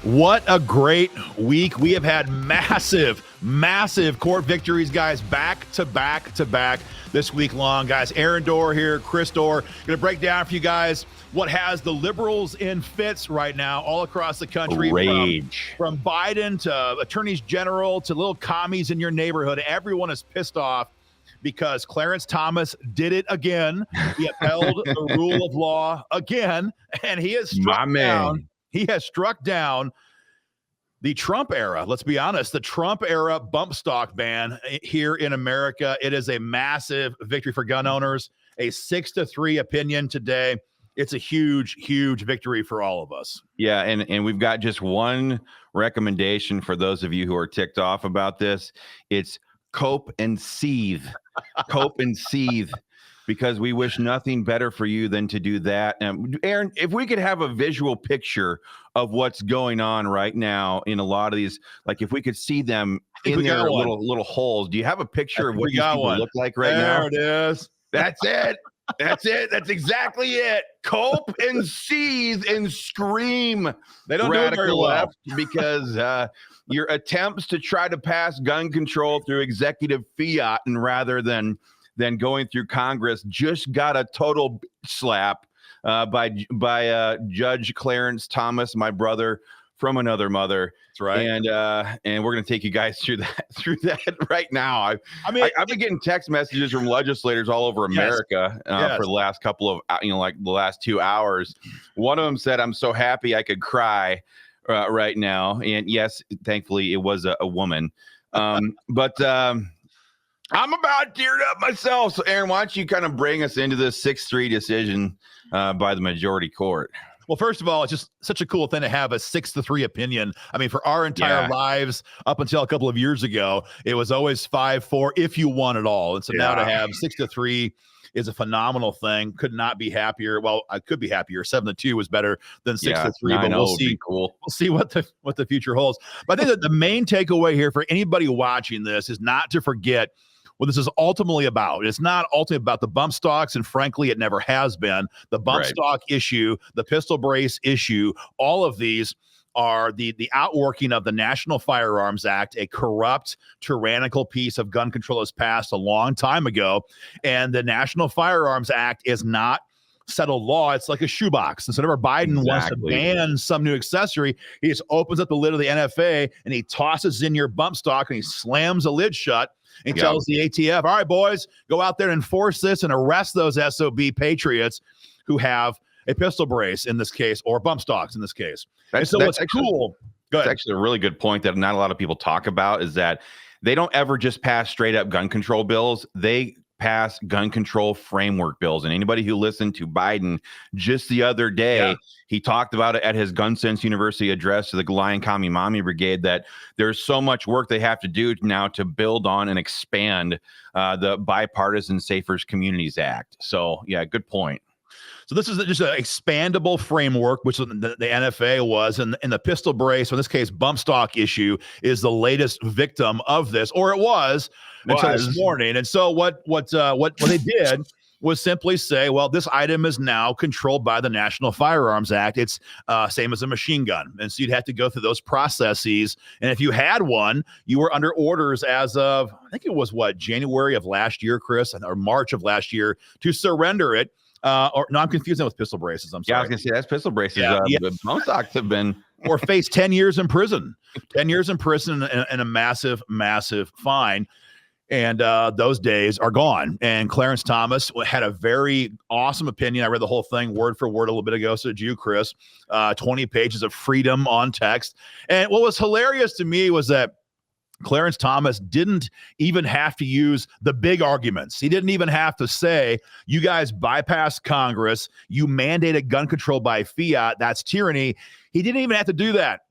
What a great week. We have had massive court victories, guys, back to back this week long. Guys, Aaron Dorr here, Chris Dorr, going to break down for you guys what has the liberals in fits right now all across the country. Rage. From Biden to attorneys general to little commies in your neighborhood. Everyone is pissed off because Clarence Thomas did it again. He upheld the rule of law again, and he has struck down. He has struck down the Trump era. Let's be honest, the Trump era bump stock ban here in America. It is a massive victory for gun owners, a 6-3 opinion today. It's a huge victory for all of us. Yeah, and we've got just one recommendation for those of you who are ticked off about this. It's cope and seethe. Cope and seethe. Because we wish nothing better for you than to do that. Aaron, if we could have a visual picture of what's going on right now in a lot of these, like if we could see them in their little holes. Do you have a picture of what these people look like right now? There it is. That's it. That's it. That's exactly it. Cope and seethe and scream. They don't do it very well. Because your attempts to try to pass gun control through executive fiat and rather than going through Congress just got a total slap by Judge Clarence Thomas, my brother from another mother. That's right. And we're going to take you guys through that right now. I've been getting text messages from legislators all over America for the last couple of the last 2 hours. One of them said, "I'm so happy I could cry right now." And yes, thankfully it was a woman. I'm about teared up myself. So, Aaron, why don't you kind of bring us into this 6-3 decision by the majority court? Well, first of all, it's just such a cool thing to have a 6-3 opinion. I mean, for our entire lives up until a couple of years ago, it was always 5-4 if you won it all. And so now to have 6-3 is a phenomenal thing. Could not be happier. Well, I could be happier. 7-2 was better than 6-3, but we'll see. Cool. We'll see what the future holds. But I think that the main takeaway here for anybody watching this is not to forget what this is ultimately about. It's not ultimately about the bump stocks, and frankly, it never has been. The bump stock issue, the pistol brace issue, all of these are the outworking of the National Firearms Act, a corrupt, tyrannical piece of gun control that was passed a long time ago. And the National Firearms Act is not settled law. It's like a shoebox. And so whenever Biden wants to ban some new accessory, he just opens up the lid of the NFA and he tosses in your bump stock and he slams the lid shut. And tells the ATF, all right, boys, go out there and enforce this and arrest those SOB patriots who have a pistol brace in this case or bump stocks in this case. That's cool. That's actually a really good point that not a lot of people talk about is that they don't ever just pass straight up gun control bills. They pass gun control framework bills. And anybody who listened to Biden just the other day, he talked about it at his Gun Sense University address to the Lion Commie Mommy Brigade that there's so much work they have to do now to build on and expand the Bipartisan Safer Communities Act. So, yeah, good point. So this is just an expandable framework, which the NFA was, and the pistol brace, or in this case, bump stock issue, is the latest victim of this, or it was until this morning. And so what they did was simply say, well, this item is now controlled by the National Firearms Act. It's same as a machine gun. And so you'd have to go through those processes. And if you had one, you were under orders as of, I think it was January of last year, Chris, or March of last year, to surrender it. Or no, I'm confusing with pistol braces. I'm sorry. Yeah, I was gonna say that's pistol braces. Bump stocks have been or face 10 years in prison, 10 years in prison and a massive fine. And those days are gone. And Clarence Thomas had a very awesome opinion. I read the whole thing word for word a little bit ago. So did you, Chris. 20 pages of freedom on text. And what was hilarious to me was that Clarence Thomas didn't even have to use the big arguments. He didn't even have to say, you guys bypassed Congress. You mandated gun control by fiat. That's tyranny. He didn't even have to do that.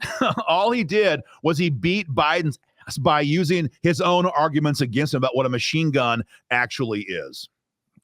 All he did was he beat Biden's ass by using his own arguments against him about what a machine gun actually is.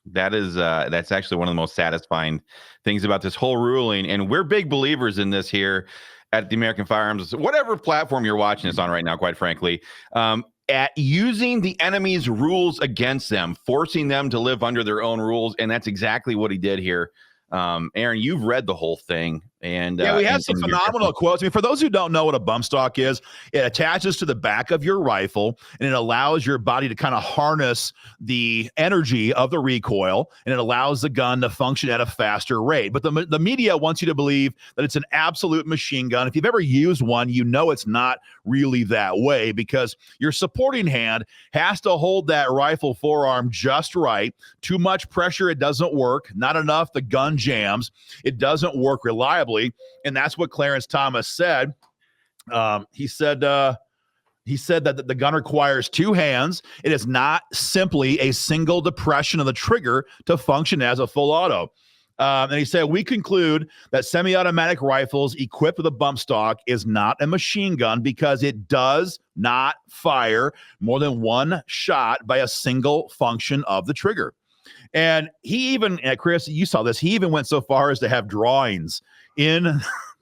That's actually one of the most satisfying things about this whole ruling. And we're big believers in this here at the American Firearms, whatever platform you're watching this on right now, quite frankly, at using the enemy's rules against them, forcing them to live under their own rules. And that's exactly what he did here. Aaron, you've read the whole thing. And yeah, we have some and phenomenal quotes. I mean, for those who don't know what a bump stock is, it attaches to the back of your rifle and it allows your body to kind of harness the energy of the recoil, and it allows the gun to function at a faster rate. But the media wants you to believe that it's an absolute machine gun. If you've ever used one, you know it's not really that way, because your supporting hand has to hold that rifle forearm just right. Too much pressure, it doesn't work. Not enough, the gun jams. It doesn't work reliably. And that's what Clarence Thomas said. He said that the gun requires two hands. It is not simply a single depression of the trigger to function as a full auto. And he said, we conclude that semi-automatic rifles equipped with a bump stock is not a machine gun because it does not fire more than one shot by a single function of the trigger. And he even, Chris, you saw this, he even went so far as to have drawings in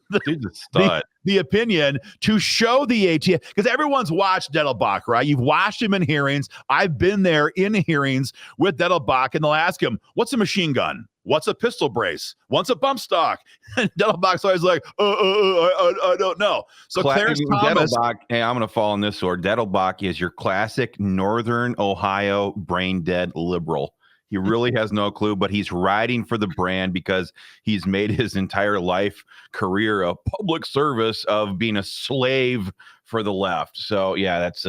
the opinion to show the ATF, because everyone's watched Dettelbach, right? You've watched him in hearings. I've been there in hearings with Dettelbach, and they'll ask him, what's a machine gun? What's a pistol brace? What's a bump stock? And Dettelbach's always like, I don't know. So Clarence Thomas, Dettelbach, hey, I'm going to fall on this sword. Dettelbach is your classic Northern Ohio brain dead liberal. He really has no clue, but he's riding for the brand because he's made his entire life career a public service of being a slave for the left. So yeah, that's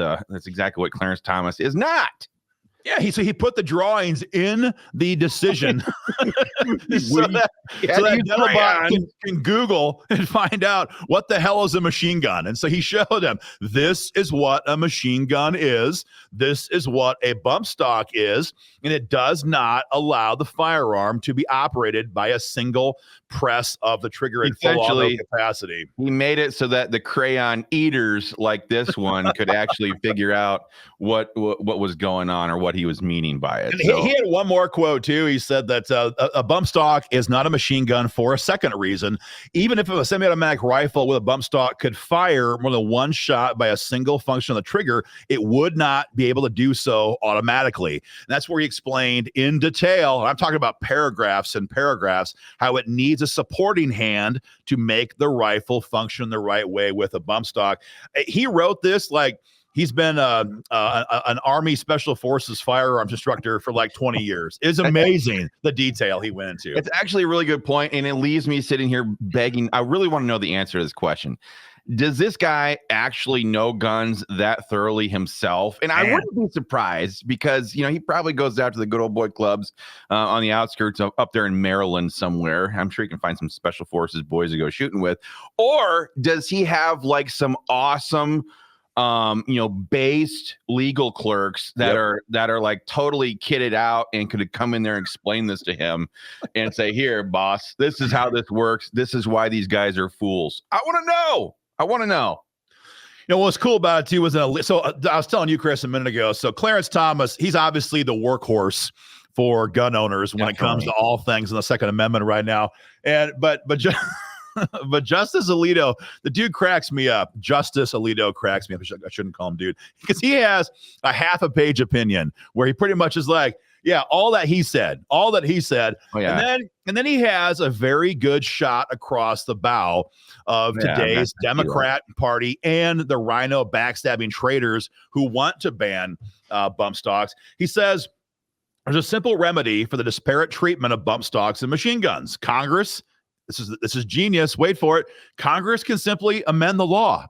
exactly what Clarence Thomas is not. Yeah, he put the drawings in the decision so that Dettelbach can Google and find out what the hell is a machine gun. And so he showed him, this is what a machine gun is. This is what a bump stock is. And it does not allow the firearm to be operated by a single press of the trigger at full auto capacity. He made it so that the crayon eaters like this one could actually figure out what was going on or what he was meaning by it. So. He had one more quote too. He said that a bump stock is not a machine gun for a second reason. Even if a semi-automatic rifle with a bump stock could fire more than one shot by a single function of the trigger, it would not be able to do so automatically. And that's where he explained in detail, I'm talking about paragraphs and paragraphs, how it needs a supporting hand to make the rifle function the right way with a bump stock. He wrote this like he's been an Army Special Forces firearms instructor for like 20 years. It's amazing the detail he went into. It's actually a really good point, and it leaves me sitting here begging. I really want to know the answer to this question. Does this guy actually know guns that thoroughly himself? And I wouldn't be surprised because, he probably goes out to the good old boy clubs on the outskirts of up there in Maryland somewhere. I'm sure he can find some special forces boys to go shooting with. Or does he have like some awesome based legal clerks that are like totally kitted out and could come in there and explain this to him and say, here, boss, this is how this works. This is why these guys are fools. I want to know. What's cool about it too was I was telling you, Chris, a minute ago. So Clarence Thomas, he's obviously the workhorse for gun owners when it comes to all things in the Second Amendment right now. But Justice Alito, the dude cracks me up. Justice Alito cracks me up. I shouldn't call him dude, because he has a half a page opinion where he pretty much is like, yeah, all that he said. Oh, yeah. And then he has a very good shot across the bow of today's Democrat Party and the rhino backstabbing traitors who want to ban bump stocks. He says there's a simple remedy for the disparate treatment of bump stocks and machine guns. Congress, this is genius. Wait for it. Congress can simply amend the law.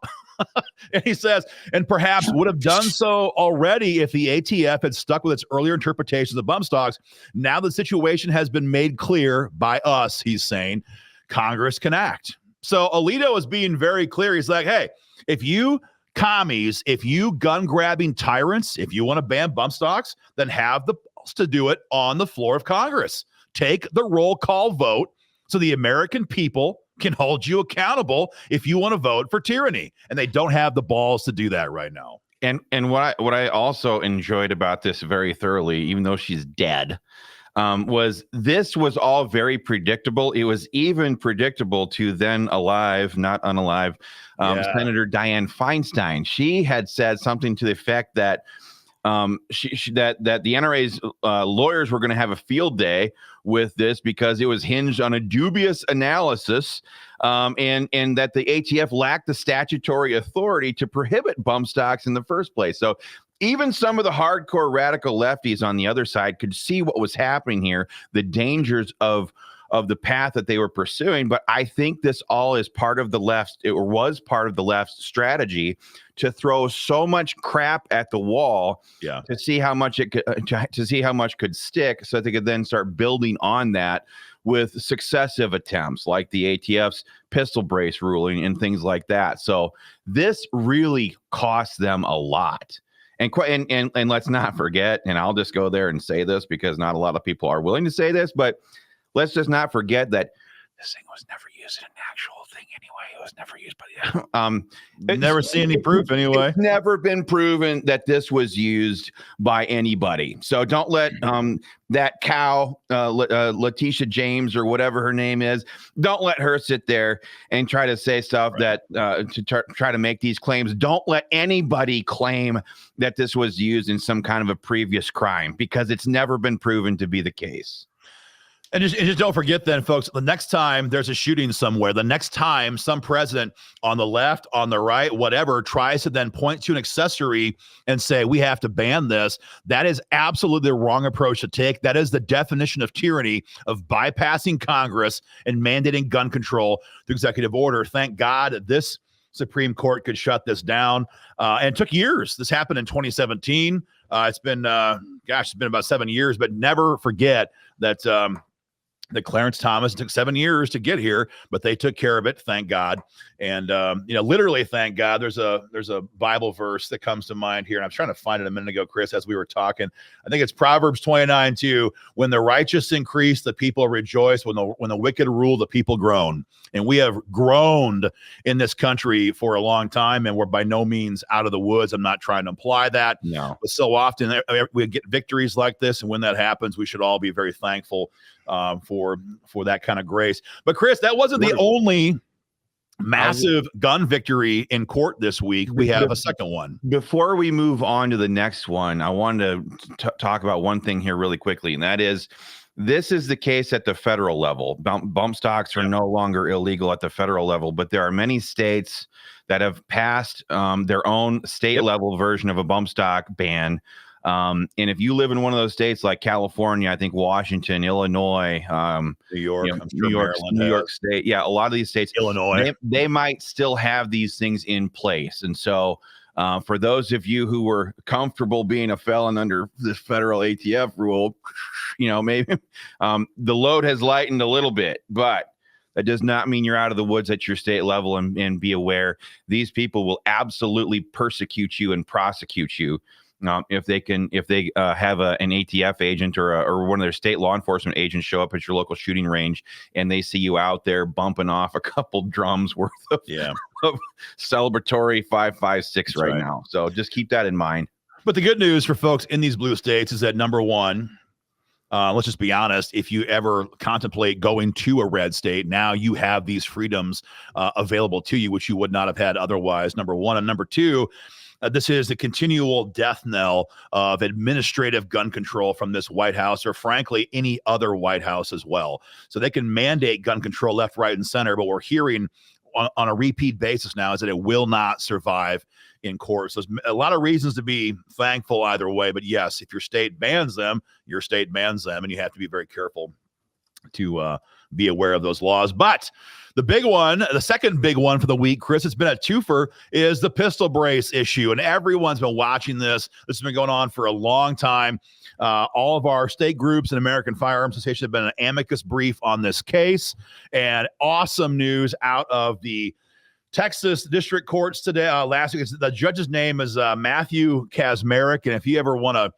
And he says, and perhaps would have done so already if the ATF had stuck with its earlier interpretations of bump stocks. Now the situation has been made clear by us, he's saying, Congress can act. So Alito is being very clear. He's like, hey, if you commies, if you gun-grabbing tyrants, if you want to ban bump stocks, then have the balls to do it on the floor of Congress. Take the roll call vote so the American people can hold you accountable if you want to vote for tyranny. And they don't have the balls to do that right now. And what I also enjoyed about this very thoroughly, even though she's dead, was this was all very predictable. It was even predictable to then alive, not unalive, Senator Dianne Feinstein. She had said something to the effect that that the NRA's lawyers were going to have a field day with this because it was hinged on a dubious analysis, and that the ATF lacked the statutory authority to prohibit bump stocks in the first place. So even some of the hardcore radical lefties on the other side could see what was happening here, the dangers of the path that they were pursuing. But I think this all is part of the left, or was part of the left's strategy to throw so much crap at the wall, to see how much it could, to see how much could stick, so that they could then start building on that with successive attempts like the ATF's pistol brace ruling and things like that. So this really cost them a lot. And let's not forget, and I'll just go there and say this because not a lot of people are willing to say this, but let's just not forget that this thing was never used in an actual thing anyway. It was never used by the never seen any proof anyway. It's never been proven that this was used by anybody. So don't let that cow, Letitia James or whatever her name is, don't let her sit there and try to say stuff that to try to make these claims. Don't let anybody claim that this was used in some kind of a previous crime, because it's never been proven to be the case. And just don't forget then, folks, the next time there's a shooting somewhere, the next time some president on the left, on the right, whatever, tries to then point to an accessory and say, we have to ban this, that is absolutely the wrong approach to take. That is the definition of tyranny, of bypassing Congress and mandating gun control through executive order. Thank God this Supreme Court could shut this down. And it took years. This happened in 2017. It's been, it's been about 7 years, but never forget that that Clarence Thomas took 7 years to get here, but they took care of it, thank God. And literally, thank God. There's a Bible verse that comes to mind here, and I was trying to find it a minute ago, Chris, as we were talking. I think it's Proverbs 29:2. When the righteous increase, the people rejoice. When the wicked rule, the people groan. And we have groaned in this country for a long time, and we're by no means out of the woods. I'm not trying to imply that. No. But so often we get victories like this, and when that happens, we should all be very thankful for that kind of grace. But Chris, that wasn't the only massive gun victory in court this week. We have a second one. Before we move on to the next one, I wanted to talk about one thing here really quickly, and that is, this is the case at the federal level. Bump stocks are no longer illegal at the federal level, but there are many states that have passed their own state level version of a bump stock ban. And if you live in one of those states like California, I think Washington, Illinois, New York, New York State. Yeah, a lot of these states, Illinois, they might still have these things in place. And so for those of you who were comfortable being a felon under this federal ATF rule, maybe the load has lightened a little bit, but that does not mean you're out of the woods at your state level. And be aware, these people will absolutely persecute you and prosecute you. If they have an ATF agent or one of their state law enforcement agents show up at your local shooting range and they see you out there bumping off a couple drums worth of celebratory 5.56 right now. So just keep that in mind. But the good news for folks in these blue states is that, number one, let's just be honest, if you ever contemplate going to a red state, now you have these freedoms available to you, which you would not have had otherwise, number one. And number two, this is the continual death knell of administrative gun control from this White House, or frankly, any other White House as well. So they can mandate gun control left, right, and center, but we're hearing on a repeat basis now is that it will not survive in court. So there's a lot of reasons to be thankful either way. But yes, if your state bans them, your state bans them, and you have to be very careful to be aware of those laws. But the big one, the second big one for the week, Chris, it's been a twofer, is the pistol brace issue. And everyone's been watching this. This has been going on for a long time. All of our state groups and American Firearms Association have been an amicus brief on this case. And awesome news out of the Texas district courts today. Last week, the judge's name is Matthew Kaczmarek. And if you ever want a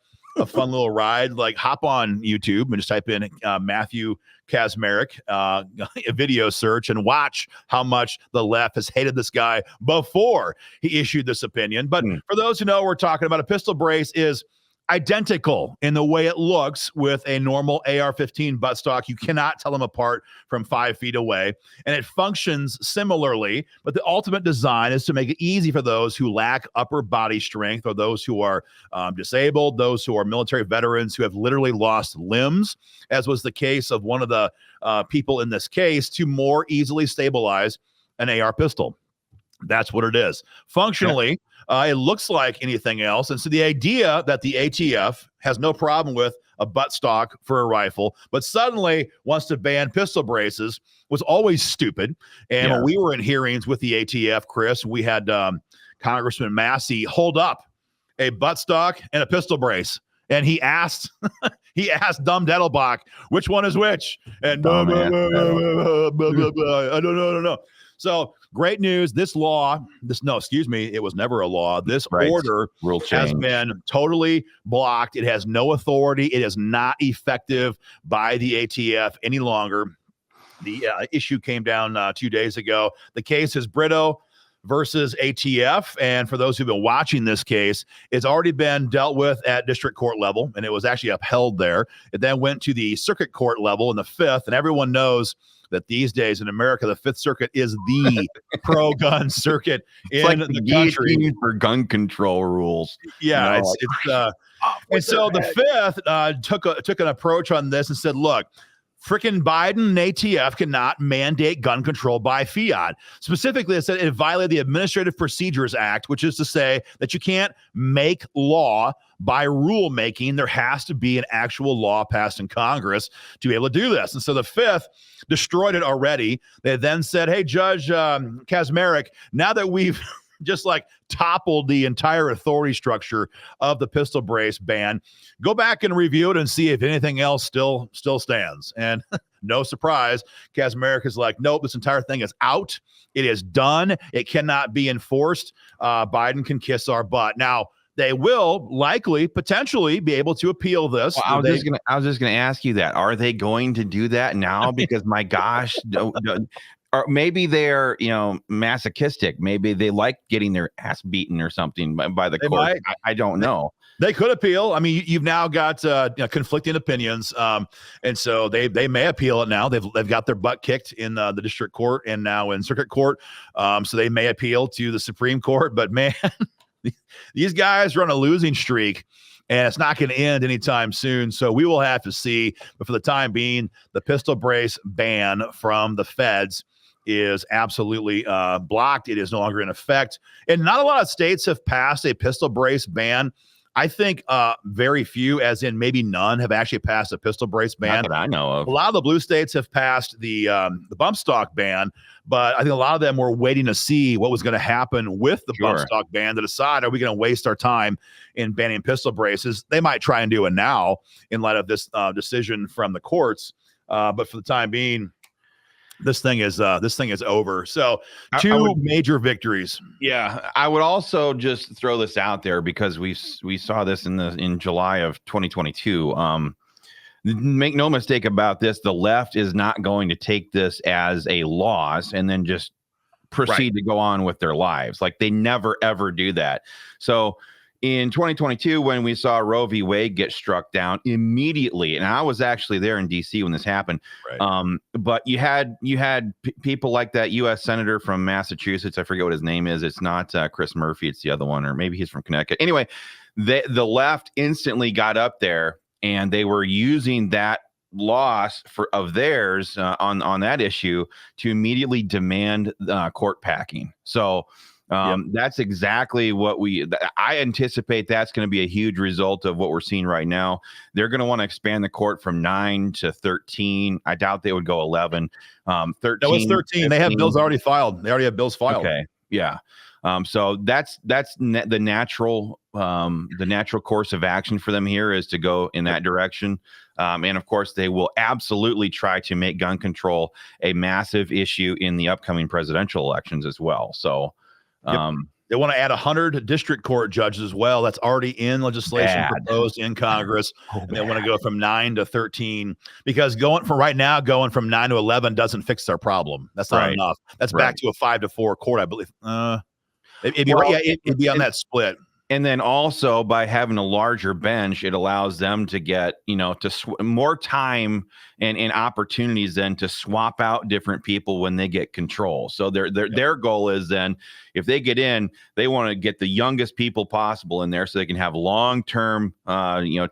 fun little ride, like hop on YouTube and just type in Matthew Kaczmarek, a video search, and watch how much the left has hated this guy before he issued this opinion. But for those who know, we're talking about a pistol brace is identical in the way it looks with a normal AR-15 buttstock. You cannot tell them apart from 5 feet away, and it functions similarly, but the ultimate design is to make it easy for those who lack upper body strength, or those who are disabled, those who are military veterans who have literally lost limbs, as was the case of one of the people in this case, to more easily stabilize an AR pistol. That's what it is. Functionally, it looks like anything else. And so the idea that the ATF has no problem with a buttstock for a rifle, but suddenly wants to ban pistol braces, was always stupid. And when we were in hearings with the ATF, Chris, we had Congressman Massey hold up a buttstock and a pistol brace. And he asked Dumb Dettelbach, which one is which? And I don't know. So great news. This law, it was never a law. This order has been totally blocked. It has no authority. It is not effective by the ATF any longer. The issue came down 2 days ago. The case is Brito versus ATF. And for those who've been watching this case, it's already been dealt with at district court level, and it was actually upheld there. It then went to the circuit court level in the 5th, and everyone knows that these days in America, the 5th Circuit is the pro-gun circuit in the country for gun control rules. Yeah, and so the 5th took an approach on this and said, look, frickin' Biden and ATF cannot mandate gun control by fiat. Specifically, it said it violated the Administrative Procedures Act, which is to say that you can't make law by rulemaking. There has to be an actual law passed in Congress to be able to do this. And so the 5th destroyed it already. They then said, hey, Judge Kaczmarek, now that we've just like toppled the entire authority structure of the pistol brace ban, go back and review it and see if anything else still stands. And no surprise, Kaczmarek is like, nope, this entire thing is out. It is done. It cannot be enforced. Biden can kiss our butt. Now, they will likely, potentially be able to appeal this. Well, I was just gonna ask you that. Are they going to do that now? Because my gosh, or maybe they're masochistic. Maybe they like getting their ass beaten or something by the court. I don't know. They could appeal. I mean, you've now got conflicting opinions, and so they may appeal it now. They've got their butt kicked in the district court and now in circuit court, so they may appeal to the Supreme Court. But man, these guys are on a losing streak, and it's not going to end anytime soon. So we will have to see. But for the time being, the pistol brace ban from the feds is absolutely blocked. It is no longer in effect. And not a lot of states have passed a pistol brace ban. I think very few, as in maybe none, have actually passed a pistol brace ban. Not that I know of. A lot of the blue states have passed the bump stock ban, but I think a lot of them were waiting to see what was going to happen with the bump stock ban to decide, are we going to waste our time in banning pistol braces? They might try and do it now in light of this decision from the courts, but for the time being, this thing is over. So two major victories. Yeah, I would also just throw this out there because we saw this in July of 2022. Make no mistake about this, the left is not going to take this as a loss and then just proceed to go on with their lives. Like, they never ever do that. So in 2022, when we saw Roe v. Wade get struck down immediately, and I was actually there in D.C. when this happened, but you had people like that U.S. senator from Massachusetts. I forget what his name is. It's not Chris Murphy. It's the other one, or maybe he's from Connecticut. Anyway, the left instantly got up there, and they were using that loss of theirs on that issue to immediately demand court packing. So that's exactly what I anticipate. That's going to be a huge result of what we're seeing right now. They're going to want to expand the court from 9 to 13. I doubt they would go 11. 13. No, it's 13. 15. They have bills already filed. They already have bills filed. Okay. Yeah. So that's the natural course of action for them here is to go in that direction. And of course, they will absolutely try to make gun control a massive issue in the upcoming presidential elections as well. So, they want to add 100 district court judges as well. That's already in legislation proposed in Congress. And they want to go from 9 to 13 because going from 9 to 11 doesn't fix their problem. That's not enough. That's back to a 5 to 4 court, I believe. It'd be on that split. And then also by having a larger bench, it allows them to get, more time and opportunities then to swap out different people when they get control. So their goal is then, if they get in, they want to get the youngest people possible in there so they can have long-term,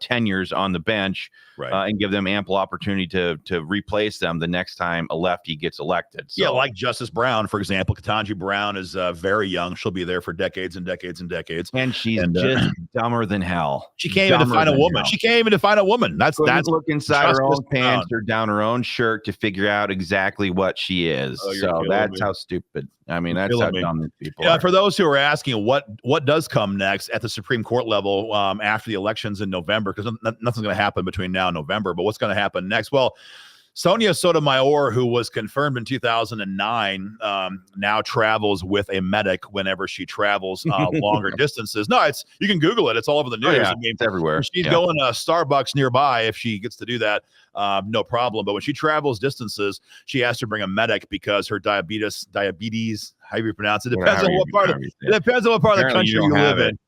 tenures on the bench, and give them ample opportunity to replace them the next time a lefty gets elected. So, like Justice Brown, for example. Ketanji Brown is very young. She'll be there for decades and decades and decades. And she's just dumber than hell. She came in to find a woman. She came in to find a woman. That's look inside her own pants or down her own shirt to figure out exactly what she is. So that's how stupid. I mean, that's how dumb these people are. For those who are asking what does come next at the Supreme Court level after the elections in November, because nothing's going to happen between now and November, but what's going to happen next? Well, Sonia Sotomayor, who was confirmed in 2009, now travels with a medic whenever she travels longer distances. No, you can Google it. It's all over the news. I mean, it's everywhere. She's going to Starbucks nearby if she gets to do that. No problem. But when she travels distances, she has to bring a medic because her diabetes, how you pronounce it, depends on what part of the country you live in.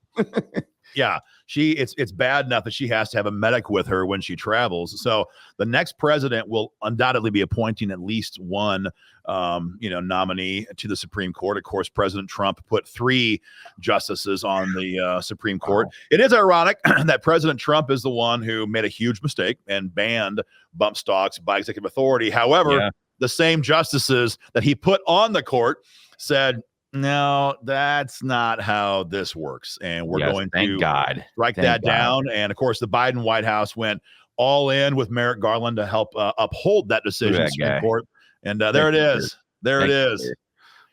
Yeah, it's bad enough that she has to have a medic with her when she travels. So the next president will undoubtedly be appointing at least one, nominee to the Supreme Court. Of course, President Trump put 3 justices on the Supreme Court. It is ironic that President Trump is the one who made a huge mistake and banned bump stocks by executive authority. However, the same justices that he put on the court said, no, that's not how this works. And we're going to strike that down. And of course, the Biden White House went all in with Merrick Garland to help uphold that decision in the Supreme Court. And there it is. There it is.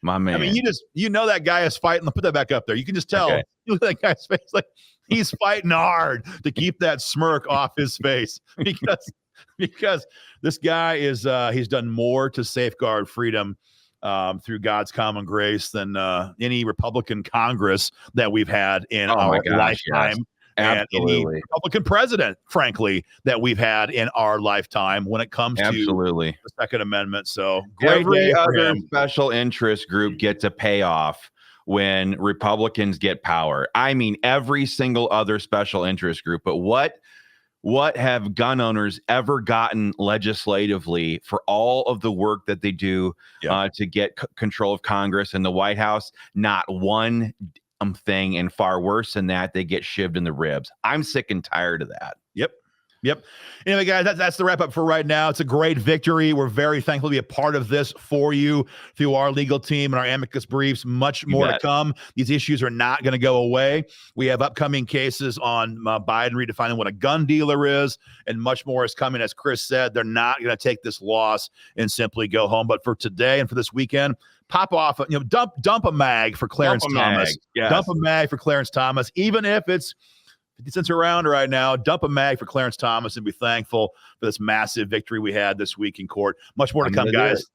My man. I mean, that guy is fighting. Put that back up there. You can just tell. You look at that guy's face, like he's fighting hard to keep that smirk off his face because this guy is he's done more to safeguard freedom through God's common grace than any Republican Congress that we've had in our lifetime. And any Republican president, frankly, that we've had in our lifetime when it comes to the Second Amendment. So every other special interest group gets a payoff when Republicans get power. I mean, every single other special interest group. But what have gun owners ever gotten legislatively for all of the work that they do to get control of Congress and the White House? Not one thing, and far worse than that, they get shivved in the ribs. I'm sick and tired of that. Yep. Anyway, guys, that's the wrap up for right now. It's a great victory. We're very thankful to be a part of this for you through our legal team and our amicus briefs. Much more to come. These issues are not going to go away. We have upcoming cases on Biden redefining what a gun dealer is, and much more is coming. As Chris said, they're not going to take this loss and simply go home. But for today and for this weekend, pop off, dump a mag for Clarence Thomas. Dump a mag for Clarence Thomas, even if it's 50 cents around right now. Dump a mag for Clarence Thomas and be thankful for this massive victory we had this week in court. Much more to come, guys.